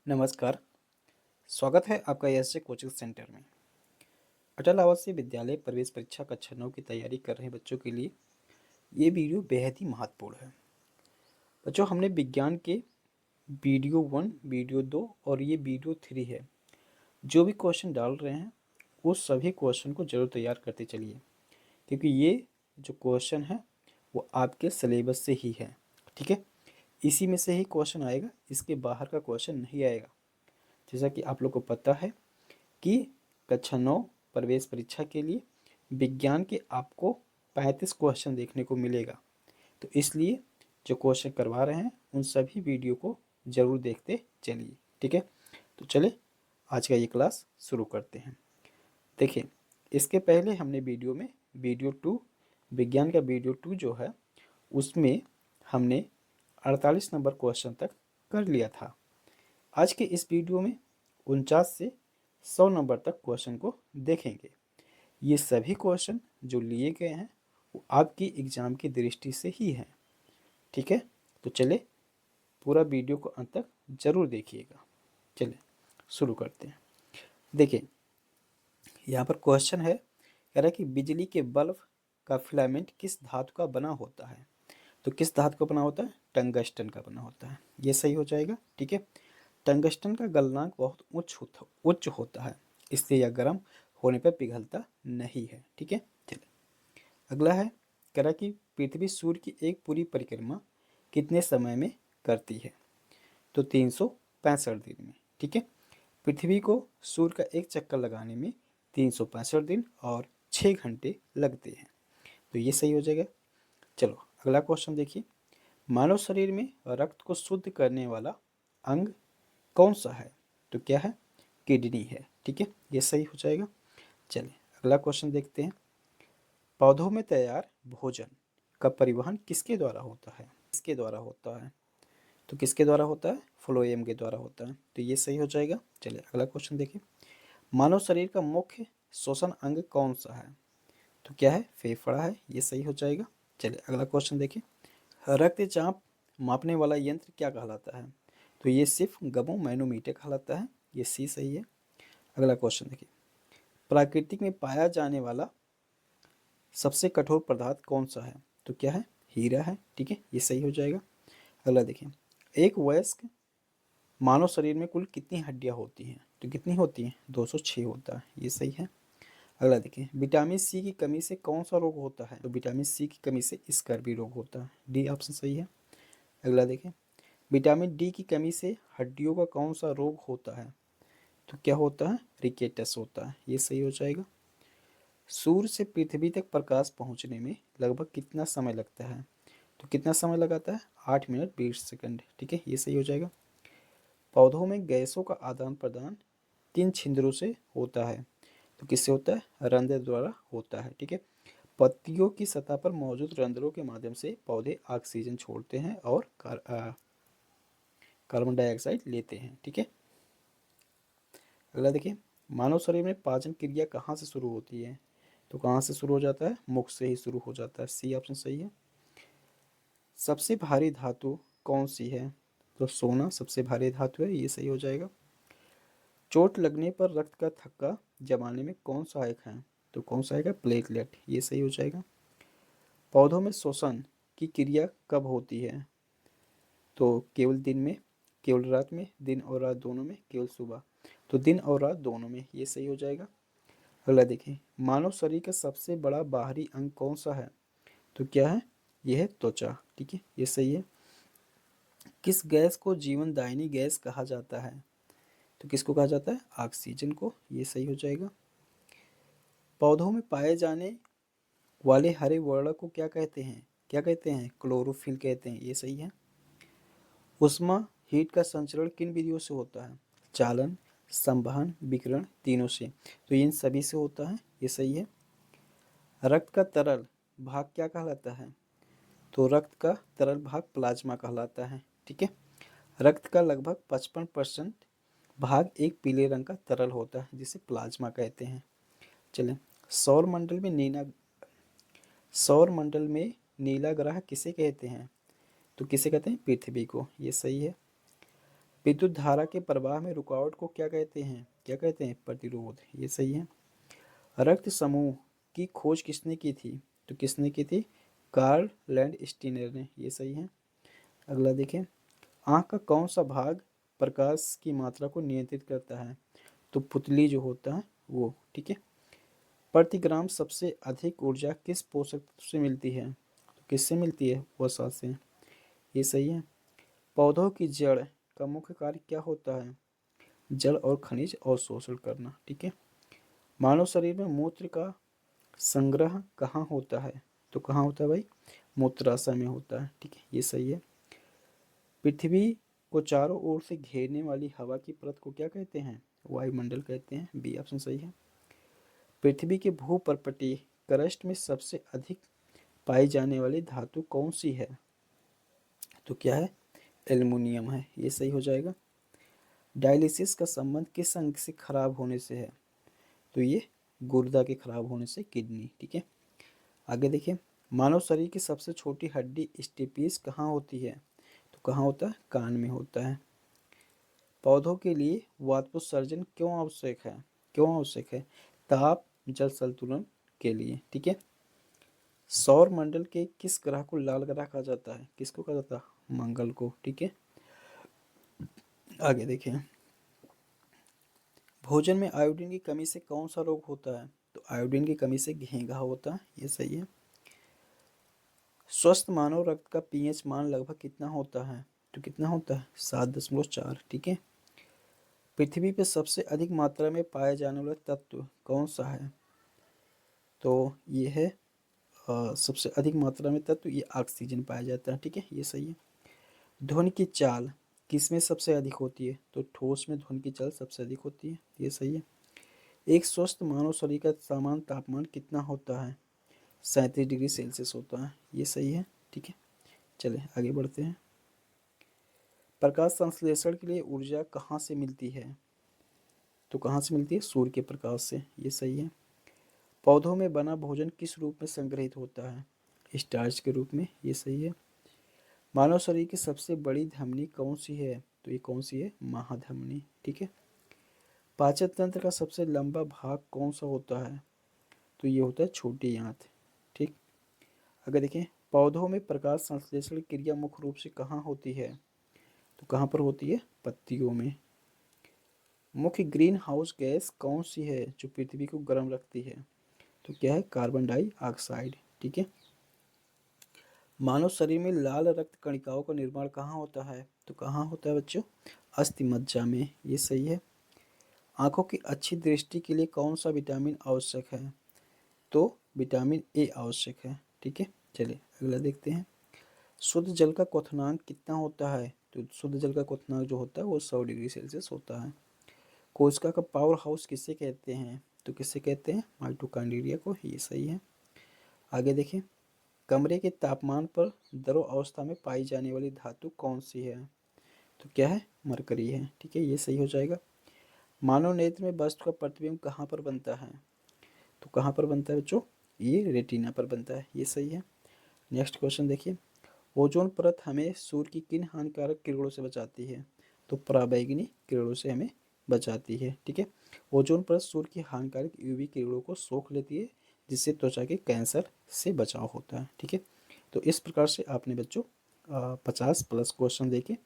नमस्कार। स्वागत है आपका एसजे कोचिंग सेंटर में। अटल आवासीय विद्यालय प्रवेश परीक्षा कक्षा 9 की तैयारी कर रहे बच्चों के लिए ये वीडियो बेहद ही महत्वपूर्ण है। बच्चों, हमने विज्ञान के वीडियो 1, वीडियो 2 और ये वीडियो 3 है, जो भी क्वेश्चन डाल रहे हैं वो सभी क्वेश्चन को जरूर तैयार करते चलिए, क्योंकि ये जो क्वेश्चन है वो आपके सिलेबस से ही है। ठीक है, इसी में से ही क्वेश्चन आएगा, इसके बाहर का क्वेश्चन नहीं आएगा। जैसा कि आप लोग को पता है कि कक्षा 9 प्रवेश परीक्षा के लिए विज्ञान के आपको 35 क्वेश्चन देखने को मिलेगा। तो इसलिए जो क्वेश्चन करवा रहे हैं उन सभी वीडियो को ज़रूर देखते चलिए। ठीक है, तो चले आज का ये क्लास शुरू करते हैं। देखिए, इसके पहले हमने वीडियो में वीडियो 2, विज्ञान का वीडियो 2 जो है उसमें हमने 48 नंबर क्वेश्चन तक कर लिया था। आज के इस वीडियो में 49 से 100 नंबर तक क्वेश्चन को देखेंगे। ये सभी क्वेश्चन जो लिए गए हैं वो आपकी एग्ज़ाम की दृष्टि से ही हैं। ठीक है, तो चले पूरा वीडियो को अंत तक ज़रूर देखिएगा। चलिए शुरू करते हैं। देखिए, यहाँ पर क्वेश्चन है, कह रहा है कि बिजली के बल्ब का फिलामेंट किस धातु का बना होता है। तो किस धातु का बना होता है? टंगस्टन का बना होता है। ये सही हो जाएगा। ठीक है, टंगस्टन का गलनांक बहुत उच्च होता है, इसलिए यह गर्म होने पर पिघलता नहीं है। ठीक है, चलिए अगला है, कह रहा कि पृथ्वी सूर्य की एक पूरी परिक्रमा कितने समय में करती है। तो 365 दिन में। ठीक है, पृथ्वी को सूर्य का एक चक्कर लगाने में 365 दिन और 6 घंटे लगते हैं। तो ये सही हो जाएगा। चलो अगला क्वेश्चन देखिए, मानव शरीर में रक्त को शुद्ध करने वाला अंग कौन सा है। तो क्या है? किडनी है। ठीक है, ये सही हो जाएगा। चलिए अगला क्वेश्चन देखते हैं, पौधों में तैयार भोजन का परिवहन किसके द्वारा होता है। किसके द्वारा होता है? तो किसके द्वारा होता है? फ्लोएम के द्वारा होता है। तो ये सही हो जाएगा। चलिए अगला क्वेश्चन देखिए, मानव शरीर का मुख्य श्वसन अंग कौन सा है। तो क्या है? फेफड़ा है। ये सही हो जाएगा। चलिए अगला क्वेश्चन देखिए, रक्तचाप मापने वाला यंत्र क्या कहलाता है। तो ये सिर्फ गमो मैनोमीटर कहलाता है। ये सी सही है। अगला क्वेश्चन देखिए, प्राकृतिक में पाया जाने वाला सबसे कठोर पदार्थ कौन सा है। तो क्या है? हीरा है। ठीक है, ये सही हो जाएगा। अगला देखिए, एक वयस्क मानव शरीर में कुल कितनी हड्डियां होती हैं। तो कितनी होती हैं? 206 होता है। ये सही है। अगला देखिए, विटामिन सी की कमी से कौन सा रोग होता है। तो विटामिन सी की कमी से स्कर्वी रोग होता है। डी ऑप्शन सही है। अगला देखिए, विटामिन डी की कमी से हड्डियों का कौन सा रोग होता है। तो क्या होता है? रिकेटस होता है। ये सही हो जाएगा। सूर्य से पृथ्वी तक प्रकाश पहुंचने में लगभग कितना समय लगता है। तो कितना समय लगाता है? 8 मिनट 20 सेकंड। ठीक है, ये सही हो जाएगा। पौधों में गैसों का आदान प्रदान किन छिद्रों से होता है। तो किससे होता है? रंध्र द्वारा होता है। ठीक है, पत्तियों की सतह पर मौजूद रंध्रों के माध्यम से पौधे ऑक्सीजन छोड़ते हैं और कार्बन डाइऑक्साइड लेते हैं। ठीक है, अगला देखिए, मानव शरीर में पाचन क्रिया कहाँ से शुरू होती है। तो कहाँ से शुरू हो जाता है? मुख से ही शुरू हो जाता है। सी ऑप्शन सही है। सबसे भारी धातु कौन सी है। तो सोना सबसे भारी धातु है। ये सही हो जाएगा। चोट लगने पर रक्त का थक्का जमाने में कौन सहायक है। तो कौन सा आएगा? प्लेटलेट। ये सही हो जाएगा। पौधों में श्वसन की क्रिया कब होती है। तो केवल दिन में, केवल रात में, दिन और रात दोनों में, केवल सुबह। तो दिन और रात दोनों में। ये सही हो जाएगा। अगला देखिए, मानव शरीर का सबसे बड़ा बाहरी अंग कौन सा है। तो क्या है? यह है त्वचा। ठीक है, ये सही है। किस गैस को जीवनदायिनी गैस कहा जाता है। तो किसको कहा जाता है? ऑक्सीजन को। ये सही हो जाएगा। पौधों में पाए जाने वाले हरे वर्ण को क्या कहते हैं। क्या कहते हैं? क्लोरोफिल कहते हैं। ये सही है। उष्मा हीट का संचरण किन विधियों से होता है। चालन, संवहन, विकिरण, तीनों से। तो इन सभी से होता है। ये सही है। रक्त का तरल भाग क्या कहलाता है। तो रक्त का तरल भाग प्लाज्मा कहलाता है। ठीक है, रक्त का लगभग 55% भाग एक पीले रंग का तरल होता है जिसे प्लाज्मा कहते हैं। चलें, सौर मंडल में नीला सौर मंडल में नीला ग्रह किसे कहते हैं। तो किसे कहते हैं? पृथ्वी को। ये सही है। विद्युत धारा के प्रवाह में रुकावट को क्या कहते हैं? क्या कहते हैं? प्रतिरोध। ये सही है। रक्त समूह की खोज किसने की थी? तो किसने की थी? कार्ल लैंडस्टीनर ने। ये सही है। अगला देखें, आँख का कौन सा भाग प्रकाश की मात्रा को नियंत्रित करता है? तो पुतली जो होता है वो। ठीक है। प्रति ग्राम सबसे अधिक ऊर्जा किस पोषक तत्व से मिलती है? तो किससे मिलती है? वसा से। ये सही है। पौधों की जड़ का मुख्य कार्य क्या होता है? जल और खनिज अवशोषण करना। ठीक है। मानव शरीर में मूत्र का संग्रह कहाँ होता है? तो कहाँ होता है भाई? मूत्राशय में होता है। ठीक है, ये सही है। पृथ्वी को चारों ओर से घेरने वाली हवा की परत को क्या कहते हैं? वायुमंडल कहते हैं। बी ऑप्शन सही है। पृथ्वी के भूपर्पटीय क्रस्ट में सबसे अधिक पाई जाने वाली धातु कौन सी है? तो क्या है? एल्युमिनियम है। ये सही हो जाएगा। डायलिसिस का संबंध किस अंग से खराब होने से है? तो ये गुर्दा के खराब होने से किडनी। ठीक है। आगे देखिए, मानव शरीर की सबसे छोटी हड्डी स्टेपीज कहाँ होती है? तो कहाँ होता है? कान में होता है। पौधों के लिए वाष्पोत्सर्जन क्यों आवश्यक है? क्यों आवश्यक है? ताप जल संतुलन के लिए। ठीक है। सौर मंडल के किस ग्रह को लाल ग्रह कहा जाता है? किसको कहा जाता है? मंगल को। ठीक है। आगे देखें, भोजन में आयोडीन की कमी से कौन सा रोग होता है? तो आयोडीन की कमी से घेंघा होता है। ये सही है। स्वस्थ मानव रक्त का पीएच मान लगभग कितना होता है? तो कितना होता है? 7.4। ठीक है। पृथ्वी पर सबसे अधिक मात्रा में पाया जाने वाला तत्व कौन सा है? तो ये है सबसे अधिक मात्रा में तत्व ये ऑक्सीजन पाया जाता है। ठीक है, ये सही है। ध्वनि की चाल किसमें सबसे अधिक होती है? तो ठोस में ध्वनि की चाल सबसे अधिक होती है। ये सही है। एक स्वस्थ मानव शरीर का सामान्य तापमान कितना होता है? 37 डिग्री सेल्सियस होता है। ये सही है। ठीक है। चलिए आगे बढ़ते हैं। प्रकाश संश्लेषण के लिए ऊर्जा कहाँ से मिलती है? तो कहाँ से मिलती है? सूर्य के प्रकाश से। ये सही है। पौधों में बना भोजन किस रूप में संग्रहित होता है? स्टार्च के रूप में। ये सही है। मानव शरीर की सबसे बड़ी धमनी कौन सी है? तो ये कौन सी है? महाधमनी। ठीक है। पाचन तंत्र का सबसे लंबा भाग कौन सा होता है? तो ये होता है छोटी आंत। ठीक। अगर देखें, पौधों में प्रकाश संश्लेषण क्रिया मुख्य रूप से कहाँ होती है? तो कहाँ पर होती है? पत्तियों में। मुख्य ग्रीन हाउस गैस कौन सी है जो पृथ्वी को गर्म रखती है? तो क्या है? Carbon dioxide. ठीक है। मानव शरीर में लाल रक्त कणिकाओं का निर्माण कहाँ होता है? तो कहाँ होता है बच्चों? अस्थि मज्जा में। ये सही है। आंखों की अच्छी दृष्टि के लिए कौन सा विटामिन आवश्यक है? तो विटामिन ए आवश्यक है। ठीक है। चलिए अगला देखते हैं। शुद्ध जल का क्वथनांक कितना होता है? तो शुद्ध जल का क्वथनांक जो होता है वो 100 डिग्री सेल्सियस होता है। कोशिका का पावर हाउस किसे कहते हैं? तो किसे कहते हैं? माइटोकॉन्ड्रिया को। ये सही है। आगे देखें, कमरे के तापमान पर द्रव अवस्था में पाई जाने वाली धातु कौन सी है? तो क्या है? मरकरी है। ठीक है, ये सही हो जाएगा। मानव नेत्र में वस्तु का प्रतिबिंब कहाँ पर बनता है? तो कहाँ पर बनता है बच्चों? ये रेटिना पर बनता है। ये सही है। नेक्स्ट क्वेश्चन देखिए, ओजोन परत हमें सूर्य की किन हानिकारक किरणों से बचाती है? तो पराबैंगनी किरणों से हमें बचाती है। ठीक है। ओजोन परत सूर्य की हानिकारक यूवी किरणों को सोख लेती है, जिससे त्वचा के कैंसर से बचाव होता है। ठीक है। तो इस प्रकार से आपने बच्चों 50+ क्वेश्चन देखे